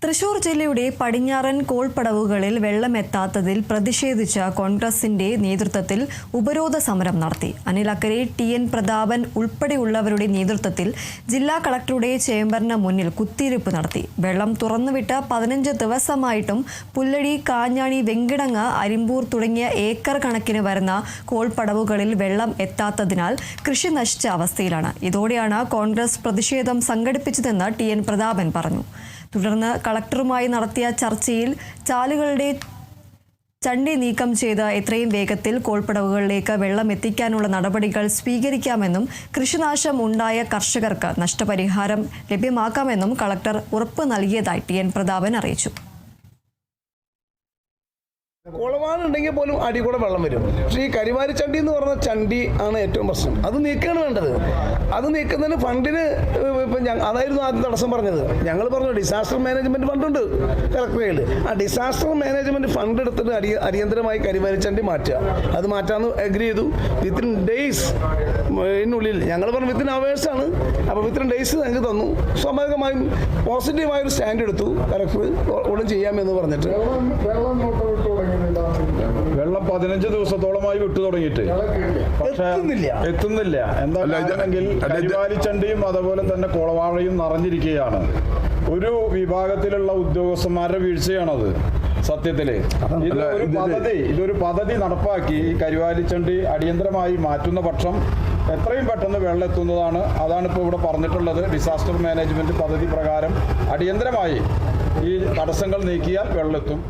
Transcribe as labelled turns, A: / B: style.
A: തൃശൂർ ജില്ലയുടെ പടിഞ്ഞാറൻ കോൾപ്പടവുകളിൽ വെള്ളമെത്താത്തതിൽ പ്രതിഷേധിച്ച കോൺഗ്രസിന്റെ നേതൃത്വത്തിൽ ഉപരോധ സമരം നടത്തി. അനിൽ അക്കരെ, ടി.എൻ. പ്രതാപൻ ഉൾപ്പെടെയുള്ളവരുടെ നേതൃത്വത്തിൽ ജില്ലാ കളക്ടറുടെ ചേംബറിന് മുന്നിൽ കുത്തിയിരിപ്പ് നടത്തി. വെള്ളം തുറന്നുവിട്ട് 15 ദിവസമായിട്ടും പുല്ലഴി, കാഞ്ഞാണി, വെങ്കിടങ്ങ്, അരിമ്പൂർ തുടങ്ങിയ ഏക്കർ കണക്കിന് വരുന്ന കോൾപ്പടവുകളിൽ വെള്ളം എത്താത്തതിനാൽ കൃഷി നശിച്ച അവസ്ഥയിലാണ്. ഇതോടെയാണ് കോൺഗ്രസ് പ്രതിഷേധം സംഘടിപ്പിച്ചതെന്ന് ടി.എൻ. പ്രതാപൻ പറഞ്ഞു. തുടർന്ന് കളക്ടറുമായി നടത്തിയ ചർച്ചയിൽ ചാലുകളുടെ ചണ്ടി നീക്കം ചെയ്ത് എത്രയും വേഗത്തിൽ കോൾപ്പടവുകളിലേക്ക് വെള്ളം എത്തിക്കാനുള്ള നടപടികൾ സ്വീകരിക്കാമെന്നും കൃഷിനാശം ഉണ്ടായ കർഷകർക്ക് നഷ്ടപരിഹാരം ലഭ്യമാക്കാമെന്നും കളക്ടർ ഉറപ്പ് നൽകിയതായി ടി.എൻ. പ്രതാപൻ അറിയിച്ചു.
B: കുളവാനുണ്ടെങ്കിൽ പോലും അടി കൂടെ വെള്ളം വരും. പക്ഷേ ഈ കരിവാരി ചണ്ടി എന്ന് പറഞ്ഞ ചണ്ടി ആണ് ഏറ്റവും പ്രശ്നം. അത് നീക്കുകയാണ് വേണ്ടത്. അത് നീക്കുന്നതിന് ഫണ്ടിന് അതായിരുന്നു ആദ്യം തടസ്സം പറഞ്ഞത്. ഞങ്ങൾ പറഞ്ഞു ഡിസാസ്റ്റർ മാനേജ്മെന്റ് ഫണ്ടുണ്ട് കളക്ടറേയിൽ. ആ ഡിസാസ്റ്റർ മാനേജ്മെന്റ് ഫണ്ട് എടുത്തിട്ട് അടിയന്തരമായി കരിവാരി ചണ്ടി മാറ്റുക. അത് മാറ്റാമെന്ന് അഗ്രി ചെയ്തു. വിത്തിൻ ഡേയ്സ് ഇതിനുള്ളിൽ ഞങ്ങൾ പറഞ്ഞു വിത്തിൻ അവേഴ്സ് ആണ്. അപ്പോൾ വിത്തിൻ ഡേയ്സ് ഞങ്ങൾക്ക് തന്നു. സ്വാഭാവികമായും പോസിറ്റീവായൊരു സ്റ്റാൻഡ് എടുത്തു കളക്ടർ ഉടൻ ചെയ്യാമെന്ന് പറഞ്ഞിട്ട്.
C: വെള്ളം 15 ദിവസത്തോളമായി വിട്ടു തുടങ്ങിയിട്ട് എത്തുന്നില്ല. എന്താണെങ്കിൽ കരിവാലിച്ചണ്ടിയും അതുപോലെ തന്നെ കുളവാഴയും നിറഞ്ഞിരിക്കുകയാണ്. ഒരു വിഭാഗത്തിലുള്ള ഉദ്യോഗസ്ഥന്മാരുടെ വീഴ്ചയാണത്. സത്യത്തില് ഇതൊരു പദ്ധതി നടപ്പാക്കി ഈ കരിവാലിച്ചണ്ടി അടിയന്തരമായി മാറ്റുന്ന പക്ഷം എത്രയും പെട്ടെന്ന് വെള്ളം എത്തുന്നതാണ്. അതാണ് ഇപ്പോൾ ഇവിടെ പറഞ്ഞിട്ടുള്ളത്. ഡിസാസ്റ്റർ മാനേജ്മെന്റ് പദ്ധതി പ്രകാരം അടിയന്തരമായി ഈ തടസ്സങ്ങൾ നീക്കിയാൽ വെള്ളം എത്തും.